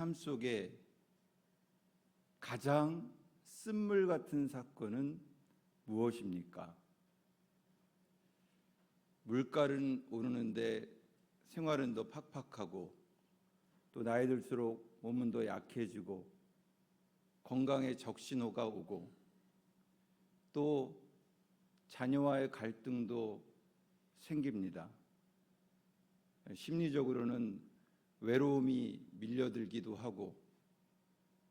삶 속에 가장 쓴물 같은 사건은 무엇입니까? 물가는 오르는데 생활은 더 팍팍하고, 또 나이 들수록 몸은 더 약해지고, 건강에 적신호가 오고, 또 자녀와의 갈등도 생깁니다. 심리적으로는 외로움이 밀려들기도 하고,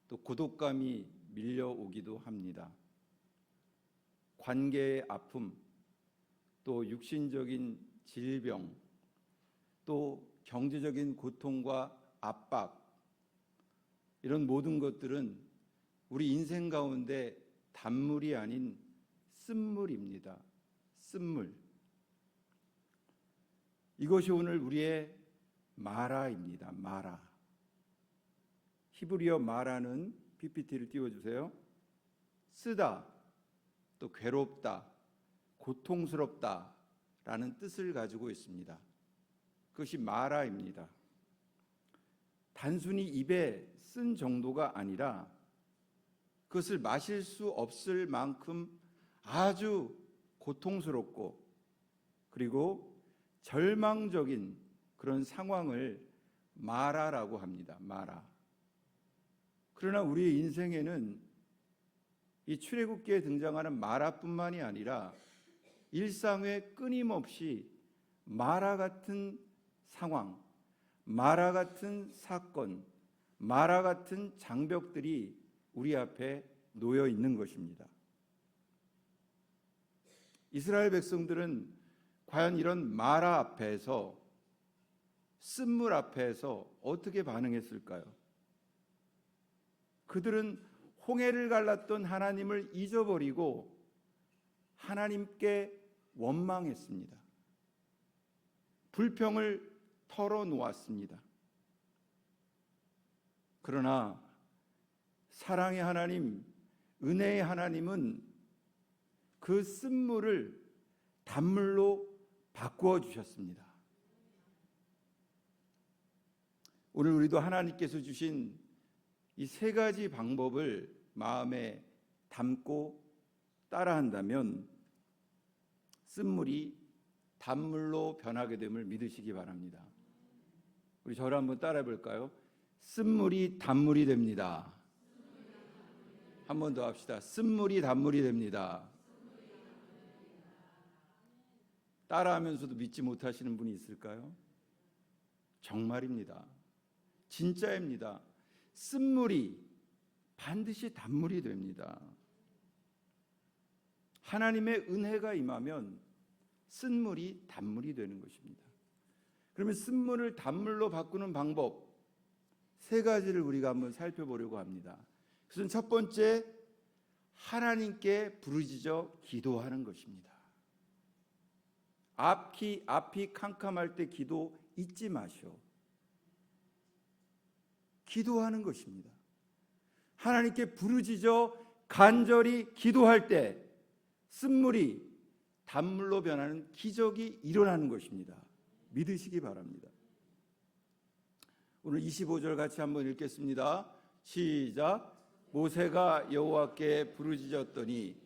또 고독감이 밀려오기도 합니다. 관계의 아픔, 또 육신적인 질병, 또 경제적인 고통과 압박, 이런 모든 것들은 우리 인생 가운데 단물이 아닌 쓴물입니다. 쓴물. 이것이 오늘 우리의 마라입니다. 마라. 히브리어 마라는 PPT를 띄워주세요. 쓰다, 또 괴롭다, 고통스럽다 라는 뜻을 가지고 있습니다. 그것이 마라입니다. 단순히 입에 쓴 정도가 아니라 그것을 마실 수 없을 만큼 아주 고통스럽고, 그리고 절망적인 그런 상황을 마라라고 합니다. 마라. 그러나 우리의 인생에는 이 출애굽기에 등장하는 마라뿐만이 아니라 일상에 끊임없이 마라 같은 상황, 마라 같은 사건, 마라 같은 장벽들이 우리 앞에 놓여 있는 것입니다. 이스라엘 백성들은 과연 이런 마라 앞에서, 쓴물 앞에서 어떻게 반응했을까요? 그들은 홍해를 갈랐던 하나님을 잊어버리고 하나님께 원망했습니다. 불평을 털어놓았습니다. 그러나 사랑의 하나님, 은혜의 하나님은 그 쓴물을 단물로 바꾸어 주셨습니다. 오늘 우리도 하나님께서 주신 이 세 가지 방법을 마음에 담고 따라한다면 쓴물이 단물로 변하게 됨을 믿으시기 바랍니다. 우리 저를 한번 따라해 볼까요? 쓴물이 단물이 됩니다. 한 번 더 합시다. 쓴물이 단물이 됩니다. 따라하면서도 믿지 못하시는 분이 있을까요? 정말입니다. 진짜입니다. 쓴물이 반드시 단물이 됩니다. 하나님의 은혜가 임하면 쓴물이 단물이 되는 것입니다. 그러면 쓴물을 단물로 바꾸는 방법 세 가지를 우리가 한번 살펴보려고 합니다. 그것은 첫 번째, 하나님께 부르짖어 기도하는 것입니다. 앞이 캄캄할 때 기도 잊지 마시오. 기도하는 것입니다. 하나님께 부르짖어 간절히 기도할 때 쓴물이 단물로 변하는 기적이 일어나는 것입니다. 믿으시기 바랍니다. 오늘 25절 같이 한번 읽겠습니다. 시작. 모세가 여호와께 부르짖었더니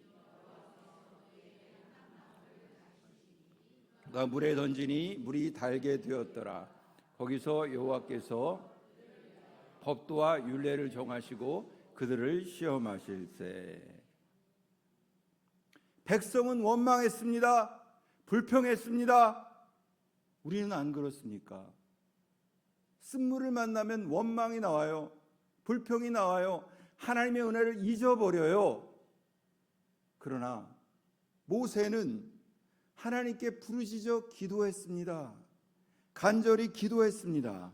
그가 물에 던지니 물이 달게 되었더라. 거기서 여호와께서 법도와 율례를 정하시고 그들을 시험하실세. 백성은 원망했습니다. 불평했습니다. 우리는 안 그렇습니까? 쓴물을 만나면 원망이 나와요. 불평이 나와요. 하나님의 은혜를 잊어버려요. 그러나 모세는 하나님께 부르짖어 기도했습니다. 간절히 기도했습니다.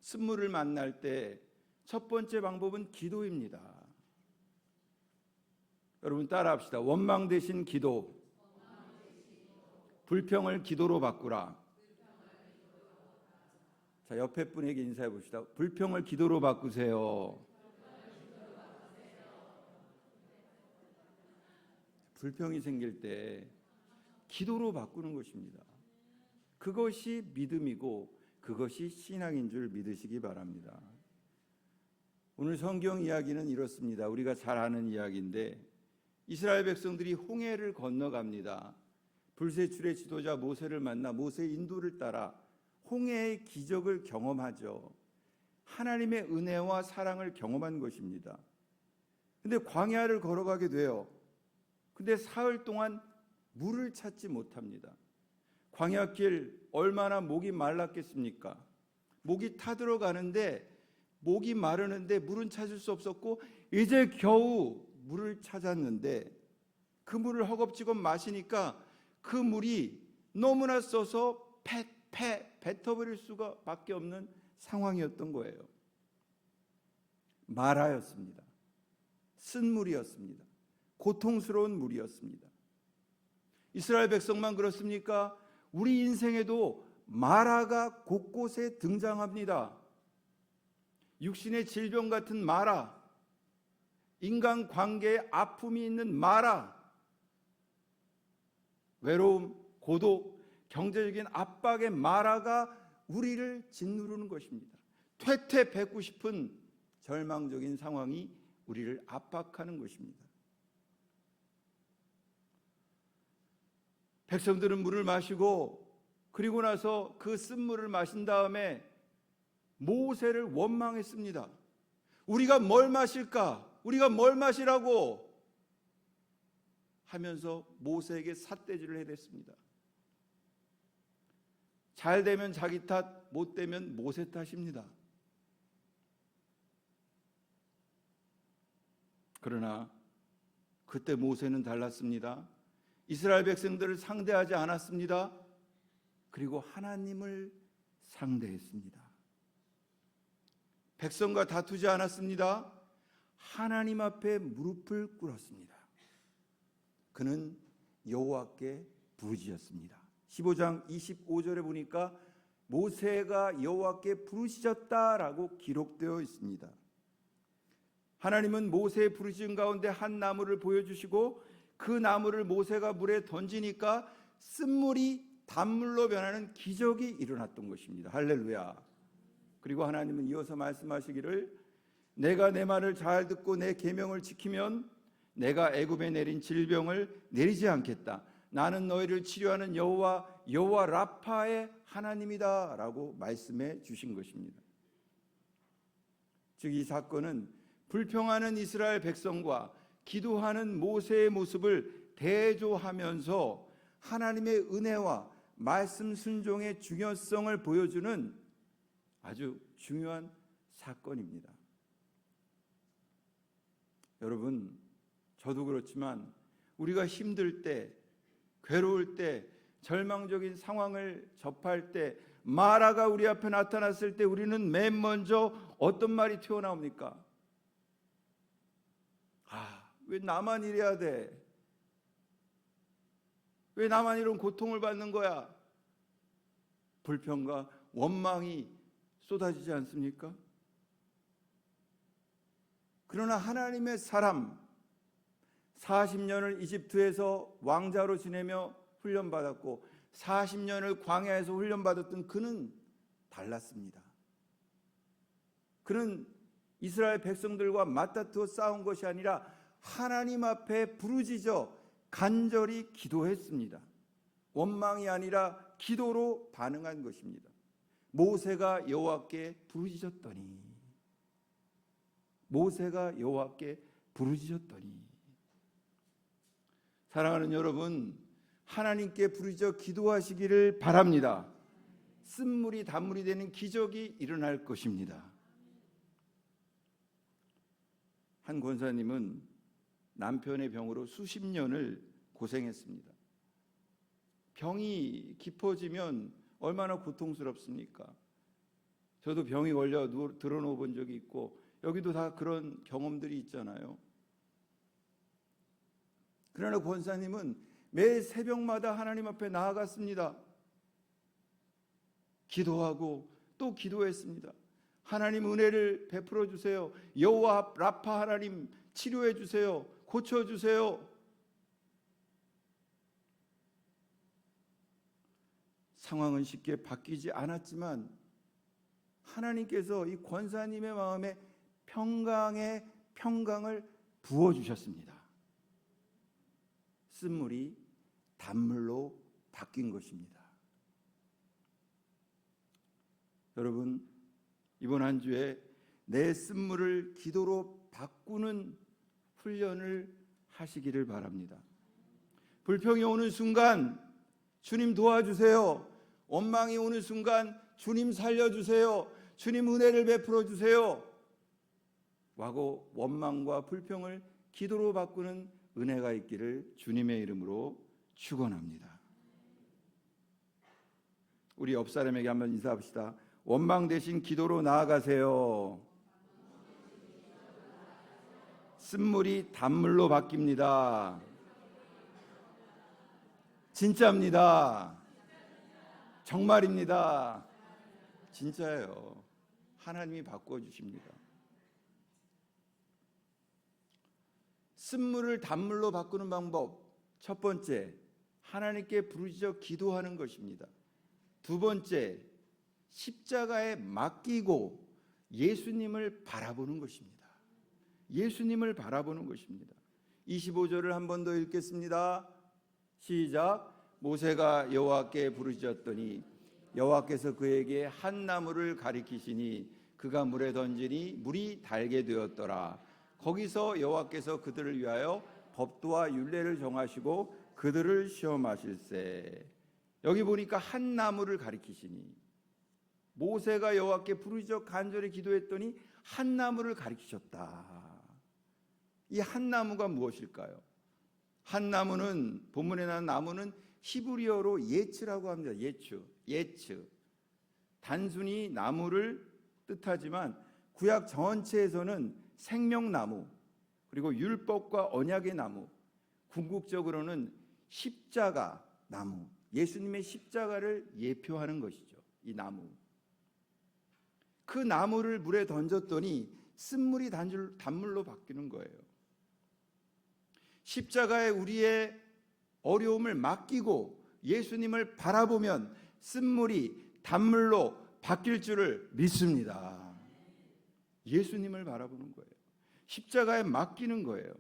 쓴물을 만날 때 첫 번째 방법은 기도입니다. 여러분 따라합시다. 원망 대신 기도. 불평을 기도로 바꾸라. 자, 옆에 분에게 인사해 봅시다. 불평을 기도로 바꾸세요. 불평이 생길 때 기도로 바꾸는 것입니다. 그것이 믿음이고 그것이 신앙인 줄 믿으시기 바랍니다. 오늘 성경 이야기는 이렇습니다. 우리가 잘 아는 이야기인데 이스라엘 백성들이 홍해를 건너갑니다. 불세출의 지도자 모세를 만나 모세의 인도를 따라 홍해의 기적을 경험하죠. 하나님의 은혜와 사랑을 경험한 것입니다. 근데 광야를 걸어가게 돼요. 근데 사흘 동안 물을 찾지 못합니다. 광야길 얼마나 목이 말랐겠습니까? 목이 타들어가는데 목이 마르는데 물은 찾을 수 없었고 이제 겨우 물을 찾았는데 그 물을 허겁지겁 마시니까 그 물이 너무나 써서 뱉어버릴 수가 밖에 없는 상황이었던 거예요. 마라였습니다. 쓴물이었습니다. 고통스러운 물이었습니다. 이스라엘 백성만 그렇습니까? 우리 인생에도 마라가 곳곳에 등장합니다. 육신의 질병 같은 마라, 인간 관계에 아픔이 있는 마라, 외로움, 고독, 경제적인 압박의 마라가 우리를 짓누르는 것입니다. 퇴퇴 뱉고 싶은 절망적인 상황이 우리를 압박하는 것입니다. 백성들은 물을 마시고 그리고 나서 그 쓴물을 마신 다음에 모세를 원망했습니다. 우리가 뭘 마실까? 우리가 뭘 마시라고? 하면서 모세에게 삿대질을 해댔습니다. 잘 되면 자기 탓, 못 되면 모세 탓입니다. 그러나 그때 모세는 달랐습니다. 이스라엘 백성들을 상대하지 않았습니다. 그리고 하나님을 상대했습니다. 백성과 다투지 않았습니다. 하나님 앞에 무릎을 꿇었습니다. 그는 여호와께 부르짖었습니다. 15장 25절에 보니까 모세가 여호와께 부르짖었다라고 기록되어 있습니다. 하나님은 모세의 부르짖음 가운데 한 나무를 보여주시고 그 나무를 모세가 물에 던지니까 쓴물이 단물로 변하는 기적이 일어났던 것입니다. 할렐루야. 그리고 하나님은 이어서 말씀하시기를 내가 내 말을 잘 듣고 내 계명을 지키면 내가 애굽에 내린 질병을 내리지 않겠다. 나는 너희를 치료하는 여호와 라파의 하나님이다 라고 말씀해 주신 것입니다. 즉 이 사건은 불평하는 이스라엘 백성과 기도하는 모세의 모습을 대조하면서 하나님의 은혜와 말씀 순종의 중요성을 보여주는 아주 중요한 사건입니다. 여러분, 저도 그렇지만 우리가 힘들 때, 괴로울 때, 절망적인 상황을 접할 때, 마라가 우리 앞에 나타났을 때 우리는 맨 먼저 어떤 말이 튀어나옵니까? 왜 나만 이래야 돼? 왜 나만 이런 고통을 받는 거야? 불평과 원망이 쏟아지지 않습니까? 그러나 하나님의 사람 40년을 이집트에서 왕자로 지내며 훈련받았고 40년을 광야에서 훈련받았던 그는 달랐습니다. 그는 이스라엘 백성들과 맞다투어 싸운 것이 아니라 하나님 앞에 부르짖어 간절히 기도했습니다. 원망이 아니라 기도로 반응한 것입니다. 모세가 여호와께 부르짖었더니 사랑하는 여러분, 하나님께 부르짖어 기도하시기를 바랍니다. 쓴물이 단물이 되는 기적이 일어날 것입니다. 한 권사님은 남편의 병으로 수십 년을 고생했습니다. 병이 깊어지면 얼마나 고통스럽습니까? 저도 병이 걸려 드러누워 본 적이 있고 여기도 다 그런 경험들이 있잖아요. 그러나 권사님은 매일 새벽마다 하나님 앞에 나아갔습니다. 기도하고 또 기도했습니다. 하나님 은혜를 베풀어 주세요. 여호와 라파 하나님 치료해 주세요. 고쳐 주세요. 상황은 쉽게 바뀌지 않았지만 하나님께서 이 권사님의 마음에 평강을 부어주셨습니다. 쓴물이 단물로 바뀐 것입니다. 여러분, 이번 한 주에 내 쓴물을 기도로 바꾸는 훈련을 하시기를 바랍니다. 불평이 오는 순간 주님 도와주세요. 원망이 오는 순간 주님 살려주세요. 주님 은혜를 베풀어 주세요. 하고 원망과 불평을 기도로 바꾸는 은혜가 있기를 주님의 이름으로 축원합니다. 우리 옆 사람에게 한번 인사합시다. 원망 대신 기도로 나아가세요. 쓴물이 단물로 바뀝니다. 진짜입니다. 정말입니다. 진짜예요. 하나님이 바꿔주십니다. 쓴물을 단물로 바꾸는 방법, 첫 번째, 하나님께 부르짖어 기도하는 것입니다. 두 번째, 십자가에 맡기고 예수님을 바라보는 것입니다. 예수님을 바라보는 것입니다. 25절을 한 번 더 읽겠습니다. 시작. 모세가 여호와께 부르짖었더니 여호와께서 그에게 한 나무를 가리키시니 그가 물에 던지니 물이 달게 되었더라. 거기서 여호와께서 그들을 위하여 법도와 율례를 정하시고 그들을 시험하실세. 여기 보니까 한 나무를 가리키시니, 모세가 여호와께 부르짖어 간절히 기도했더니 한 나무를 가리키셨다. 이 한 나무가 무엇일까요? 한 나무는, 본문에 나온 나무는 히브리어로 예츠라고 합니다. 예츠. 단순히 나무를 뜻하지만 구약 전체에서는 생명나무, 그리고 율법과 언약의 나무, 궁극적으로는 십자가 나무, 예수님의 십자가를 예표하는 것이죠. 이 나무. 그 나무를 물에 던졌더니 쓴물이 단물로 바뀌는 거예요. 십자가에 우리의 어려움을 맡기고 예수님을 바라보면 쓴물이 단물로 바뀔 줄을 믿습니다. 예수님을 바라보는 거예요. 십자가에 맡기는 거예요.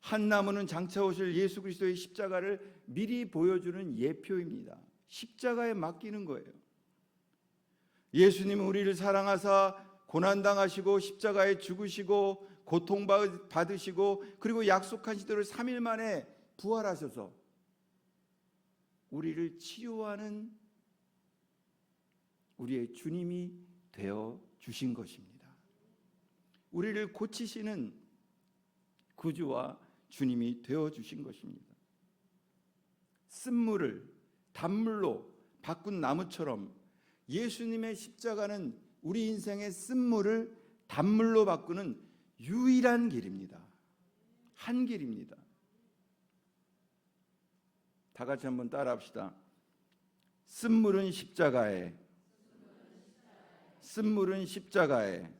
한 나무는 장차 오실 예수 그리스도의 십자가를 미리 보여주는 예표입니다. 십자가에 맡기는 거예요. 예수님은 우리를 사랑하사 고난당하시고 십자가에 죽으시고 고통받으시고 그리고 약속하신 대로 3일 만에 부활하셔서 우리를 치유하는 우리의 주님이 되어 주신 것입니다. 우리를 고치시는 구주와 주님이 되어 주신 것입니다. 쓴물을 단물로 바꾼 나무처럼 예수님의 십자가는 우리 인생의 쓴물을 단물로 바꾸는 유일한 길입니다. 한 길입니다. 다 같이 한번 따라합시다. 쓴물은 십자가에, 쓴물은 십자가에.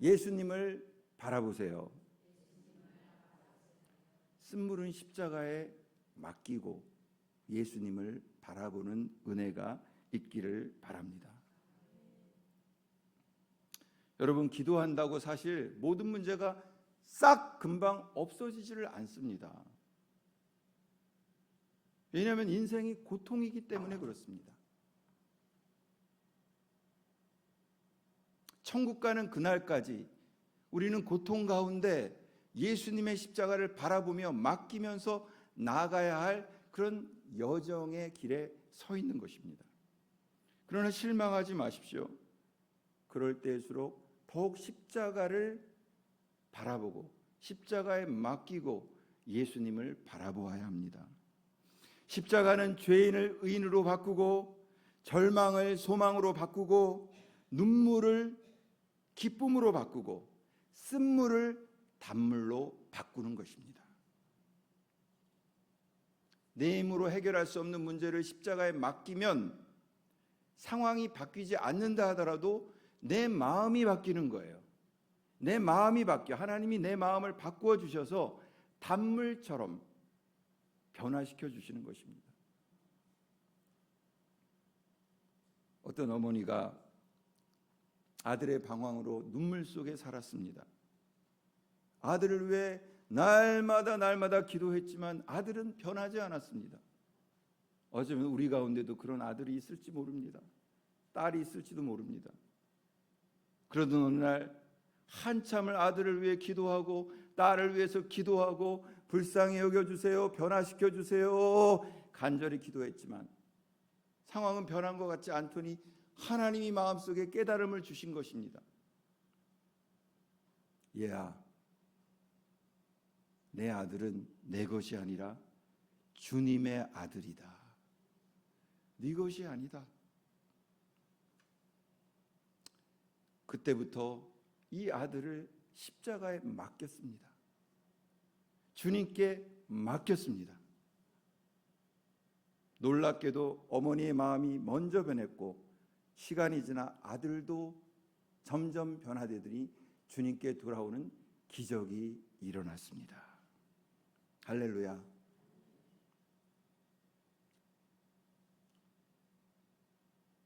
예수님을 바라보세요. 쓴물은 십자가에 맡기고 예수님을 바라보는 은혜가 있기를 바랍니다. 여러분, 기도한다고 사실 모든 문제가 싹 금방 없어지지를 않습니다. 왜냐하면 인생이 고통이기 때문에 그렇습니다. 천국 가는 그날까지 우리는 고통 가운데 예수님의 십자가를 바라보며 맡기면서 나아가야 할 그런 여정의 길에 서 있는 것입니다. 그러나 실망하지 마십시오. 그럴 때일수록 더욱 십자가를 바라보고 십자가에 맡기고 예수님을 바라보아야 합니다. 십자가는 죄인을 의인으로 바꾸고 절망을 소망으로 바꾸고 눈물을 기쁨으로 바꾸고 쓴물을 단물로 바꾸는 것입니다. 내 힘으로 해결할 수 없는 문제를 십자가에 맡기면 상황이 바뀌지 않는다 하더라도 내 마음이 바뀌는 거예요. 내 마음이 바뀌어 하나님이 내 마음을 바꾸어 주셔서 단물처럼 변화시켜 주시는 것입니다. 어떤 어머니가 아들의 방황으로 눈물 속에 살았습니다. 아들을 위해 날마다 기도했지만 아들은 변하지 않았습니다. 어쩌면 우리 가운데도 그런 아들이 있을지 모릅니다. 딸이 있을지도 모릅니다. 그러던 어느 날 한참을 아들을 위해 기도하고 딸을 위해서 기도하고 불쌍히 여겨주세요, 변화시켜 주세요 간절히 기도했지만 상황은 변한 것 같지 않더니 하나님이 마음속에 깨달음을 주신 것입니다. 얘야, 내 아들은 내 것이 아니라 주님의 아들이다. 네 것이 아니다. 그때부터 이 아들을 십자가에 맡겼습니다. 주님께 맡겼습니다. 놀랍게도 어머니의 마음이 먼저 변했고 시간이 지나 아들도 점점 변화되더니 주님께 돌아오는 기적이 일어났습니다. 할렐루야.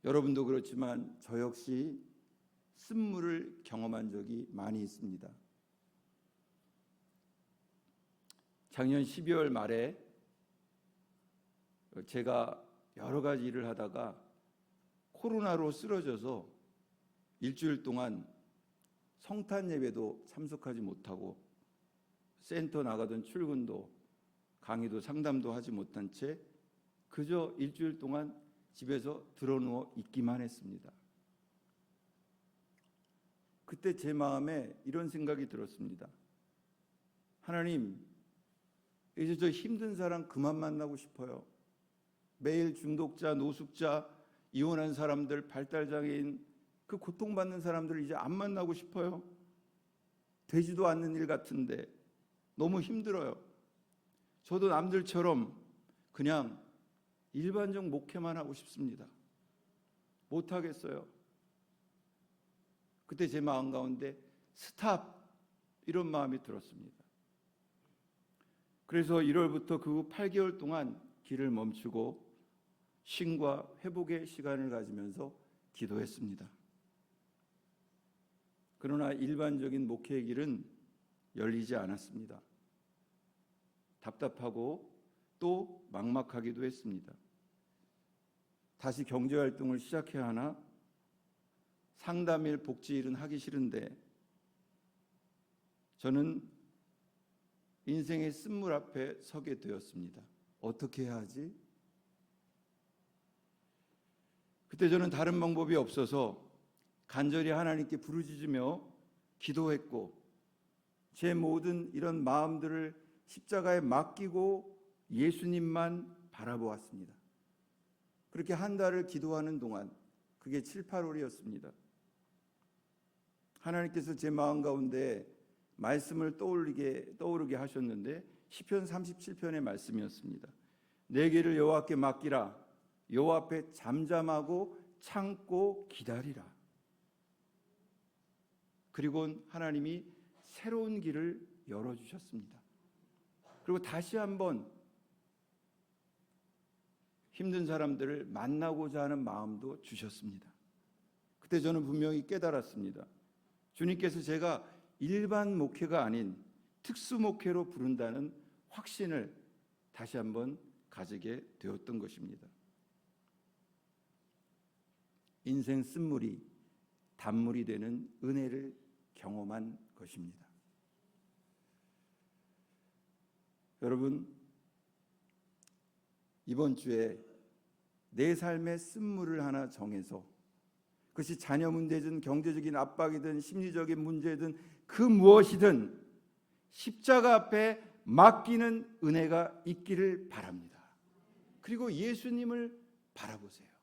여러분도 그렇지만 저 역시 쓴물을 경험한 적이 많이 있습니다. 작년 12월 말에 제가 여러 가지 일을 하다가 코로나로 쓰러져서 일주일 동안 성탄 예배도 참석하지 못하고 센터 나가던 출근도 강의도 상담도 하지 못한 채 그저 일주일 동안 집에서 드러누워 있기만 했습니다. 그때 제 마음에 이런 생각이 들었습니다. 하나님, 이제 저 힘든 사람 그만 만나고 싶어요. 매일 중독자, 노숙자, 이혼한 사람들, 발달장애인, 그 고통받는 사람들을 이제 안 만나고 싶어요. 되지도 않는 일 같은데 너무 힘들어요. 저도 남들처럼 그냥 일반적 목회만 하고 싶습니다. 못하겠어요. 그때 제 마음 가운데 스탑, 이런 마음이 들었습니다. 그래서 1월부터 그 후 8개월 동안 길을 멈추고 쉼과 회복의 시간을 가지면서 기도했습니다. 그러나 일반적인 목회의 길은 열리지 않았습니다. 답답하고 또 막막하기도 했습니다. 다시 경제활동을 시작해야 하나? 상담일, 복지일은 하기 싫은데 저는 인생의 쓴물 앞에 서게 되었습니다. 어떻게 해야 하지? 그때 저는 다른 방법이 없어서 간절히 하나님께 부르짖으며 기도했고 제 모든 이런 마음들을 십자가에 맡기고 예수님만 바라보았습니다. 그렇게 한 달을 기도하는 동안 그게 7, 8월이었습니다. 하나님께서 제 마음 가운데 말씀을 떠오르게 하셨는데 시편 37편의 말씀이었습니다. 내 길을 여호와께 맡기라. 여호와 앞에 잠잠하고 참고 기다리라. 그리고 하나님이 새로운 길을 열어주셨습니다. 그리고 다시 한번 힘든 사람들을 만나고자 하는 마음도 주셨습니다. 그때 저는 분명히 깨달았습니다. 주님께서 제가 일반 목회가 아닌 특수 목회로 부른다는 확신을 다시 한번 가지게 되었던 것입니다. 인생 쓴물이 단물이 되는 은혜를 경험한 것입니다. 여러분, 이번 주에 내 삶의 쓴물을 하나 정해서 그것이 자녀 문제든 경제적인 압박이든 심리적인 문제든 그 무엇이든 십자가 앞에 맡기는 은혜가 있기를 바랍니다. 그리고 예수님을 바라보세요.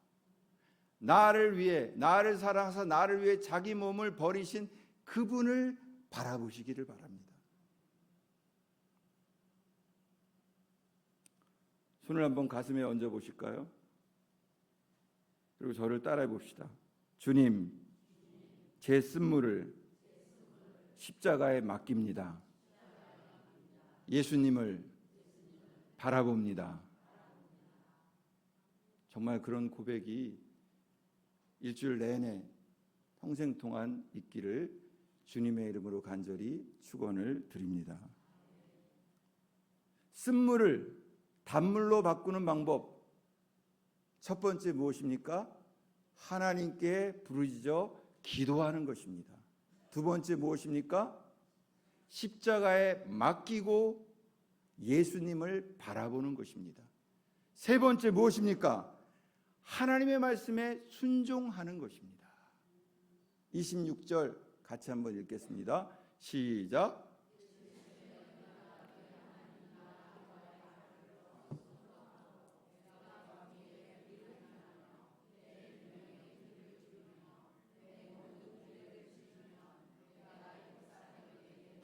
나를 위해, 나를 사랑하사 나를 위해 자기 몸을 버리신 그분을 바라보시기를 바랍니다. 손을 한번 가슴에 얹어 보실까요? 그리고 저를 따라해 봅시다. 주님, 제 쓴물을 십자가에 맡깁니다. 예수님을 바라봅니다. 정말 그런 고백이 일주일 내내 평생 동안 있기를 주님의 이름으로 간절히 축원을 드립니다. 쓴물을 단물로 바꾸는 방법, 첫 번째 무엇입니까? 하나님께 부르짖어 기도하는 것입니다. 두 번째 무엇입니까? 십자가에 맡기고 예수님을 바라보는 것입니다. 세 번째 무엇입니까? 하나님의 말씀에 순종하는 것입니다. 26절 같이 한번 읽겠습니다. 시작.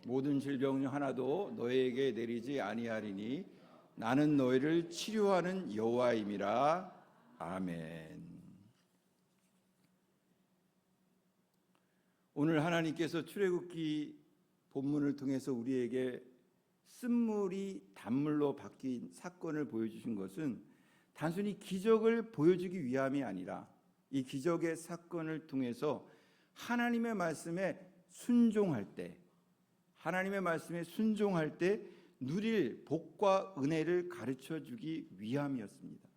모든 질병 하나도 너희에게 내리지 아니하리니 나는 너희를 치료하는 여호와임이라. 아멘. 오늘 하나님께서 출애굽기 본문을 통해서 우리에게 쓴물이 단물로 바뀐 사건을 보여주신 것은 단순히 기적을 보여주기 위함이 아니라 이 기적의 사건을 통해서 하나님의 말씀에 순종할 때, 하나님의 말씀에 순종할 때 누릴 복과 은혜를 가르쳐 주기 위함이었습니다.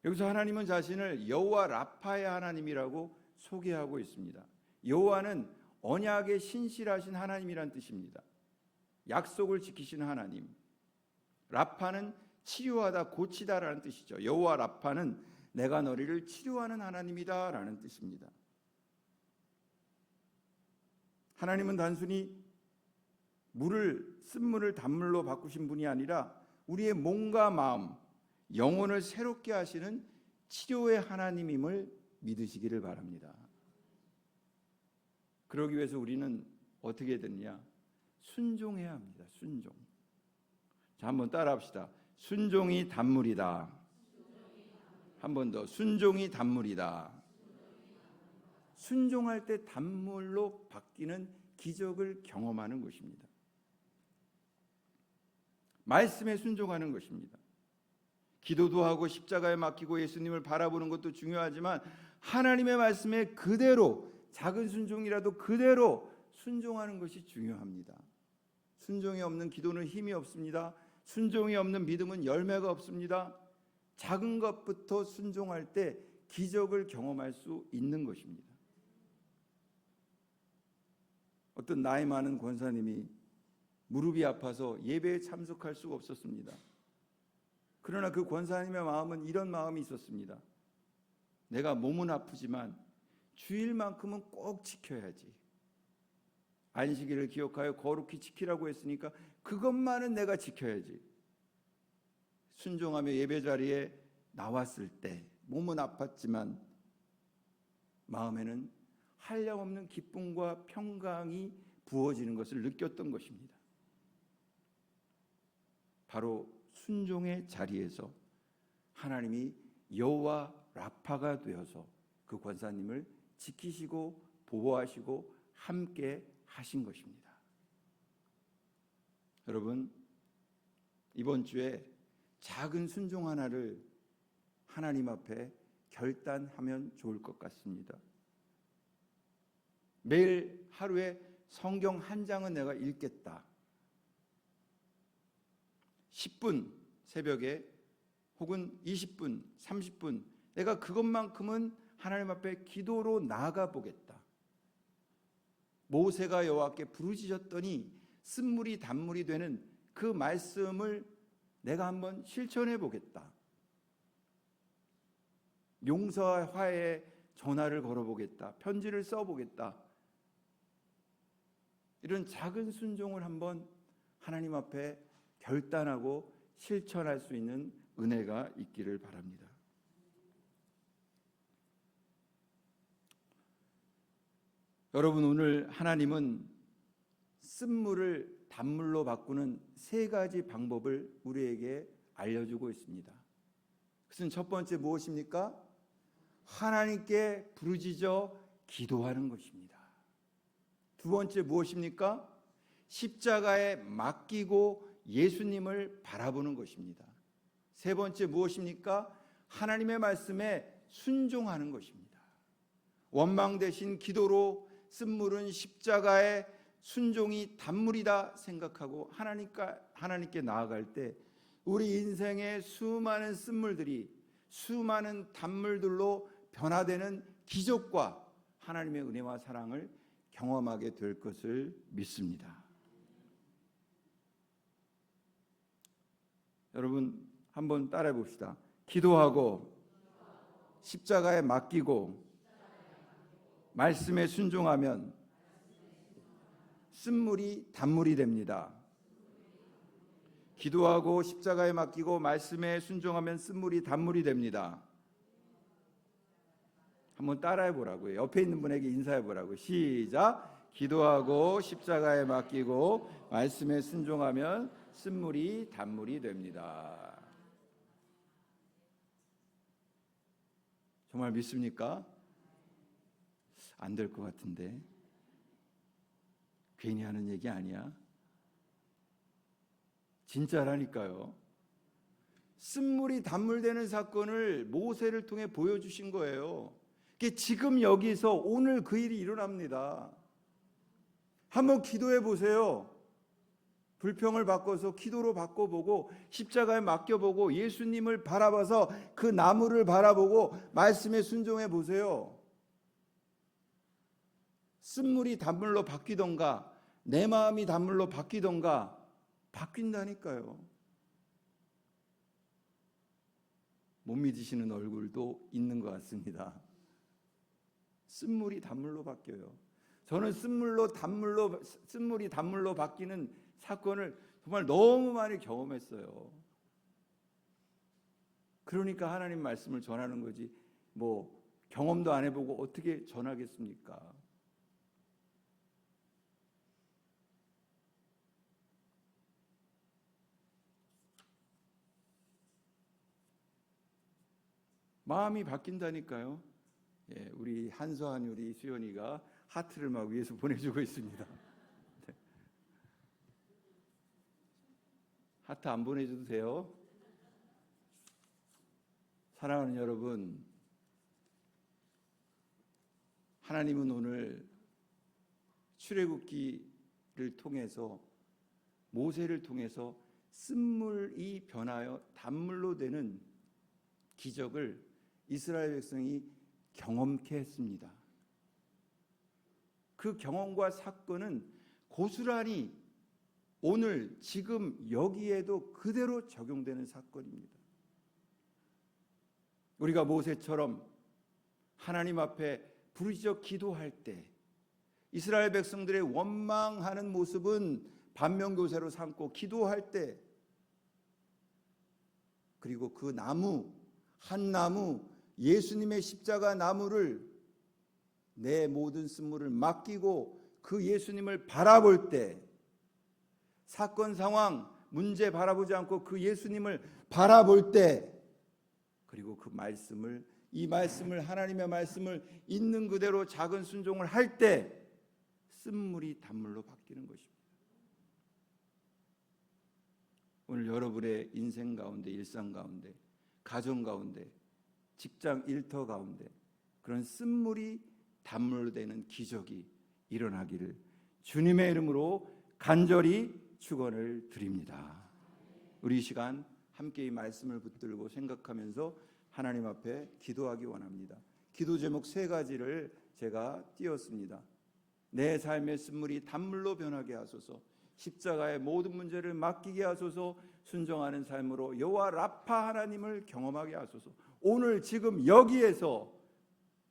여기서 하나님은 자신을 여호와 라파의 하나님이라고 소개하고 있습니다. 여호와는 언약에 신실하신 하나님이란 뜻입니다. 약속을 지키시는 하나님. 라파는 치료하다, 고치다라는 뜻이죠. 여호와 라파는 내가 너희를 치료하는 하나님이다라는 뜻입니다. 하나님은 단순히 쓴물을 단물로 바꾸신 분이 아니라 우리의 몸과 마음, 영혼을 새롭게 하시는 치료의 하나님임을 믿으시기를 바랍니다. 그러기 위해서 우리는 어떻게 되느냐? 순종해야 합니다. 순종. 자, 한번 따라합시다. 순종이 단물이다. 한 번 더. 순종이 단물이다. 순종할 때 단물로 바뀌는 기적을 경험하는 것입니다. 말씀에 순종하는 것입니다. 기도도 하고 십자가에 맡기고 예수님을 바라보는 것도 중요하지만 하나님의 말씀에 그대로, 작은 순종이라도 그대로 순종하는 것이 중요합니다. 순종이 없는 기도는 힘이 없습니다. 순종이 없는 믿음은 열매가 없습니다. 작은 것부터 순종할 때 기적을 경험할 수 있는 것입니다. 어떤 나이 많은 권사님이 무릎이 아파서 예배에 참석할 수가 없었습니다. 그러나 그 권사님의 마음은 이런 마음이 있었습니다. 내가 몸은 아프지만 주일만큼은 꼭 지켜야지. 안식일을 기억하여 거룩히 지키라고 했으니까 그것만은 내가 지켜야지. 순종하며 예배 자리에 나왔을 때 몸은 아팠지만 마음에는 한량없는 기쁨과 평강이 부어지는 것을 느꼈던 것입니다. 바로 순종의 자리에서 하나님이 여호와 라파가 되어서 그 권사님을 지키시고 보호하시고 함께 하신 것입니다. 여러분, 이번 주에 작은 순종 하나를 하나님 앞에 결단하면 좋을 것 같습니다. 매일 하루에 성경 한 장은 내가 읽겠다. 10분 새벽에 혹은 20분, 30분 내가 그것만큼은 하나님 앞에 기도로 나아가 보겠다. 모세가 여호와께 부르짖었더니 쓴물이 단물이 되는 그 말씀을 내가 한번 실천해 보겠다. 용서와 화해의 전화를 걸어보겠다. 편지를 써보겠다. 이런 작은 순종을 한번 하나님 앞에 결단하고 실천할 수 있는 은혜가 있기를 바랍니다. 여러분, 오늘 하나님은 쓴물을 단물로 바꾸는 세 가지 방법을 우리에게 알려주고 있습니다. 그것은 첫 번째 무엇입니까? 하나님께 부르짖어 기도하는 것입니다. 두 번째 무엇입니까? 십자가에 맡기고 예수님을 바라보는 것입니다. 세 번째 무엇입니까? 하나님의 말씀에 순종하는 것입니다. 원망 대신 기도로 쓴물은 십자가의 순종이 단물이다 생각하고 하나님께 나아갈 때 우리 인생의 수많은 쓴물들이 수많은 단물들로 변화되는 기적과 하나님의 은혜와 사랑을 경험하게 될 것을 믿습니다. 여러분 한번 따라해 봅시다. 기도하고 십자가에 맡기고 말씀에 순종하면 쓴물이 단물이 됩니다. 기도하고 십자가에 맡기고 말씀에 순종하면 쓴물이 단물이 됩니다. 한번 따라해 보라고요. 옆에 있는 분에게 인사해 보라고요. 시작. 기도하고 십자가에 맡기고 말씀에 순종하면 쓴물이 단물이 됩니다. 정말 믿습니까? 안 될 것 같은데. 괜히 하는 얘기 아니야. 진짜라니까요. 쓴물이 단물되는 사건을 모세를 통해 보여주신 거예요. 지금 여기서 오늘 그 일이 일어납니다. 한번 기도해 보세요. 불평을 바꿔서 기도로 바꿔보고 십자가에 맡겨보고 예수님을 바라봐서 그 나무를 바라보고 말씀에 순종해 보세요. 쓴물이 단물로 바뀌던가 내 마음이 단물로 바뀌던가 바뀐다니까요. 못 믿으시는 얼굴도 있는 것 같습니다. 쓴물이 단물로 바뀌어요. 저는 쓴물이 단물로 바뀌는 사건을 정말 너무 많이 경험했어요. 그러니까 하나님 말씀을 전하는 거지 뭐 경험도 안 해보고 어떻게 전하겠습니까? 마음이 바뀐다니까요. 예, 우리 한서한 우리 수연이가 하트를 막 위에서 보내주고 있습니다. 네. 하트 안 보내줘도 돼요. 사랑하는 여러분, 하나님은 오늘 출애굽기를 통해서 모세를 통해서 쓴물이 변하여 단물로 되는 기적을 이스라엘 백성이 경험케 했습니다. 그 경험과 사건은 고스란히 오늘 지금 여기에도 그대로 적용되는 사건입니다. 우리가 모세처럼 하나님 앞에 부르짖어 기도할 때 이스라엘 백성들의 원망하는 모습은 반면교사로 삼고 기도할 때 그리고 그 나무 한 나무 예수님의 십자가 나무를 내 모든 쓴물을 맡기고 그 예수님을 바라볼 때 사건 상황 문제 바라보지 않고 그 예수님을 바라볼 때 그리고 그 말씀을 이 말씀을 하나님의 말씀을 있는 그대로 작은 순종을 할 때 쓴물이 단물로 바뀌는 것입니다. 오늘 여러분의 인생 가운데 일상 가운데 가정 가운데 직장 일터 가운데 그런 쓴물이 단물로 되는 기적이 일어나기를 주님의 이름으로 간절히 축원을 드립니다. 우리 이 시간 함께 이 말씀을 붙들고 생각하면서 하나님 앞에 기도하기 원합니다. 기도 제목 3가지를 제가 띄웠습니다. 내 삶의 쓴물이 단물로 변하게 하소서, 십자가의 모든 문제를 맡기게 하소서, 순종하는 삶으로 여호와 라파 하나님을 경험하게 하소서, 오늘 지금 여기에서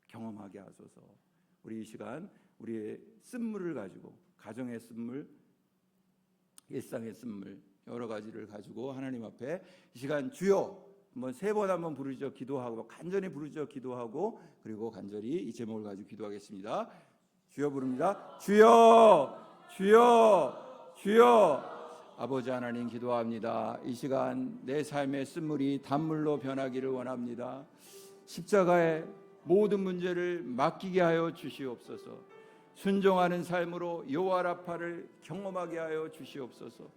경험하게 하소서. 우리 이 시간 우리의 쓴물을 가지고 가정의 쓴물, 일상의 쓴물 여러 가지를 가지고 하나님 앞에 이 시간 주여 한번 3번 한번 부르짖어 기도하고 간절히 부르짖어 기도하고 그리고 간절히 이 제목을 가지고 기도하겠습니다. 주여 부릅니다. 주여 주여 주여. 아버지 하나님 기도합니다. 이 시간 내 삶의 쓴물이 단물로 변하기를 원합니다. 십자가의 모든 문제를 맡기게 하여 주시옵소서. 순종하는 삶으로 여호와 라파를 경험하게 하여 주시옵소서.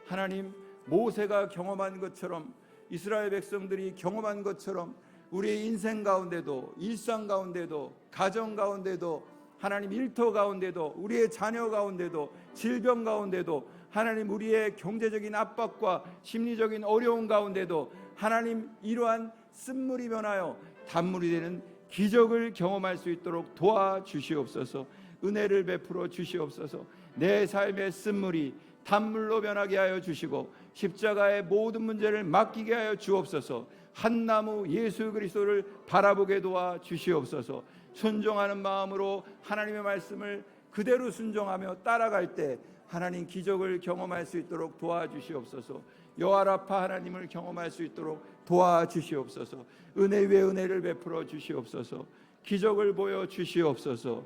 하나님 모세가 경험한 것처럼 이스라엘 백성들이 경험한 것처럼 우리의 인생 가운데도, 일상 가운데도, 가정 가운데도, 하나님 일터 가운데도, 우리의 자녀 가운데도, 질병 가운데도, 하나님 우리의 경제적인 압박과 심리적인 어려움 가운데도 하나님 이러한 쓴물이 변하여 단물이 되는 기적을 경험할 수 있도록 도와주시옵소서. 은혜를 베풀어 주시옵소서. 내 삶의 쓴물이 단물로 변하게 하여 주시고 십자가의 모든 문제를 맡기게 하여 주옵소서. 한 나무 예수 그리스도를 바라보게 도와 주시옵소서. 순종하는 마음으로 하나님의 말씀을 그대로 순종하며 따라갈 때 하나님 기적을 경험할 수 있도록 도와주시옵소서. 여호와라파 하나님을 경험할 수 있도록 도와주시옵소서. 은혜 위에 은혜를 베풀어 주시옵소서. 기적을 보여 주시옵소서.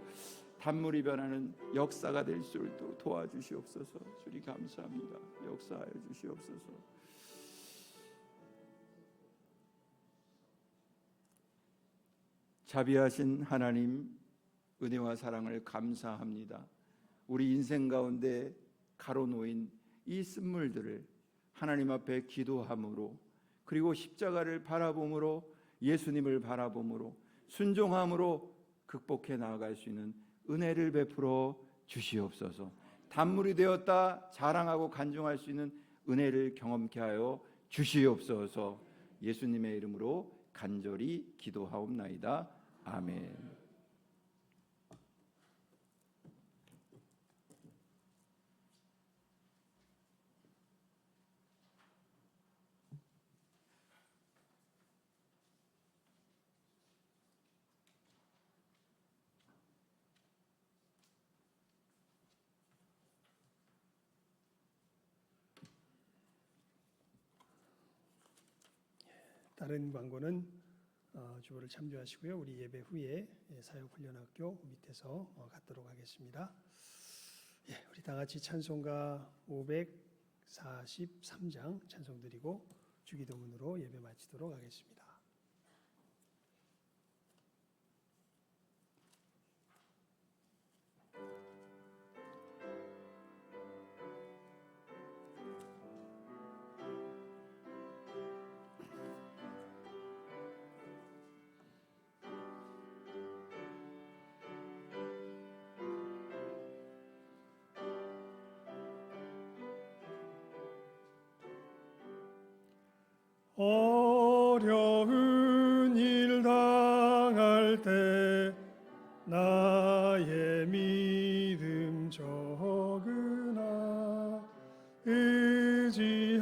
단물이 변하는 역사가 될 수 있도록 도와주시옵소서. 주님 감사합니다. 역사하여 주시옵소서. 자비하신 하나님, 은혜와 사랑을 감사합니다. 우리 인생 가운데 가로놓인 이 쓴물들을 하나님 앞에 기도함으로, 그리고 십자가를 바라봄으로, 예수님을 바라봄으로, 순종함으로 극복해 나아갈 수 있는 은혜를 베풀어 주시옵소서. 단물이 되었다 자랑하고 간증할 수 있는 은혜를 경험케 하여 주시옵소서. 예수님의 이름으로 간절히 기도하옵나이다. 아멘. 다른 광고는 주보를 참조하시고요. 우리 예배 후에 사역훈련학교 밑에서 갖도록 하겠습니다. 우리 다 같이 찬송가 543장 찬송 드리고 주기도문으로 예배 마치도록 하겠습니다. 어려운 일 당할 때 나의 믿음 적으나 의지하는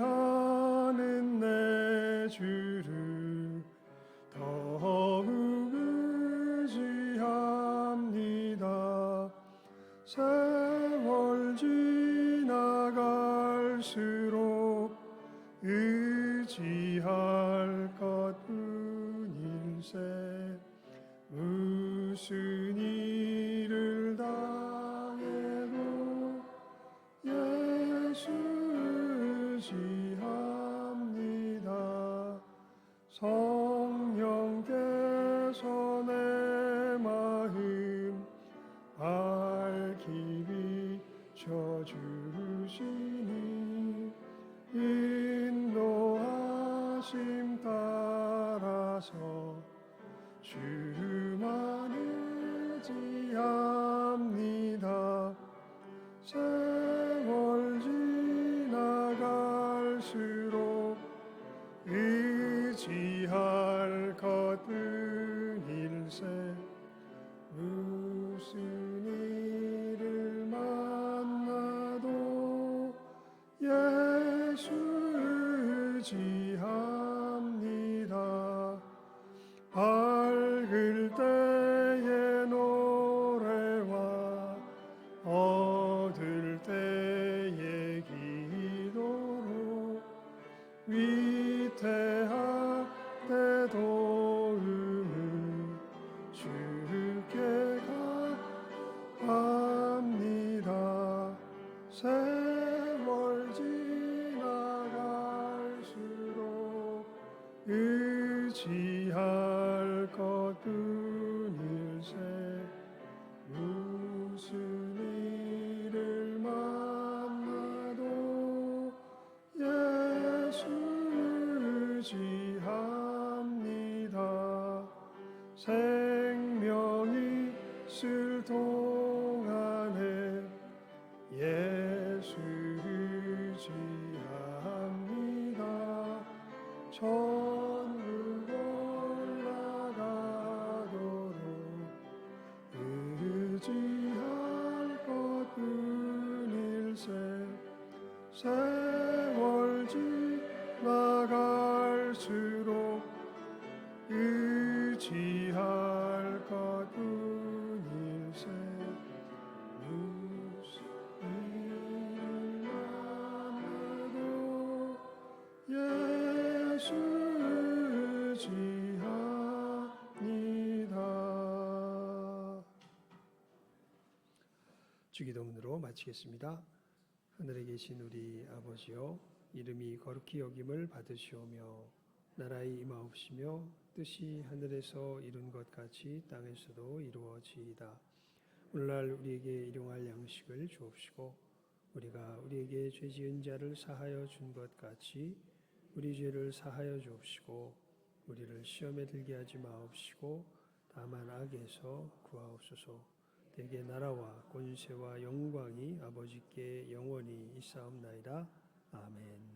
내 주를 더욱 의지합니다. 세월 지나갈수록 의지할 것뿐일세. 무슨 일을 당해도 예수 의지합니다. 성령께서 내 마음 밝히 비춰주시니 인도하심 따라서 주만 의지합니다. 세월 지나갈수록 의지할 것뿐일세. 무슨 일을 만나도 예수 의지합니다. 밝을 때의 노래와 어두울 때의 기도로 위태할 때 도움을 주께 가합니다. 세월 지나갈수록 의지할 것뿐일세. 무슨 일을 만나도 예수 의지 생명이 있을 동안에 예수 의지합니다. 천국 올라가도록 의지할 것뿐일세. 세월 지나갈수록 의지할 것뿐일세. 무슨 일을 만나도 예수 의지합니다. 주기도문으로 마치겠습니다. 하늘에 계신 우리 아버지여, 이름이 거룩히 여김을 받으시오며 나라의 임하옵시며 뜻이 하늘에서 이룬 것 같이 땅에서도 이루어지이다. 오늘날 우리에게 일용할 양식을 주옵시고 우리가 우리에게 죄 지은 자를 사하여 준 것 같이 우리 죄를 사하여 주옵시고 우리를 시험에 들게 하지 마옵시고 다만 악에서 구하옵소서. 대개 나라와 권세와 영광이 아버지께 영원히 있사옵나이다. 아멘.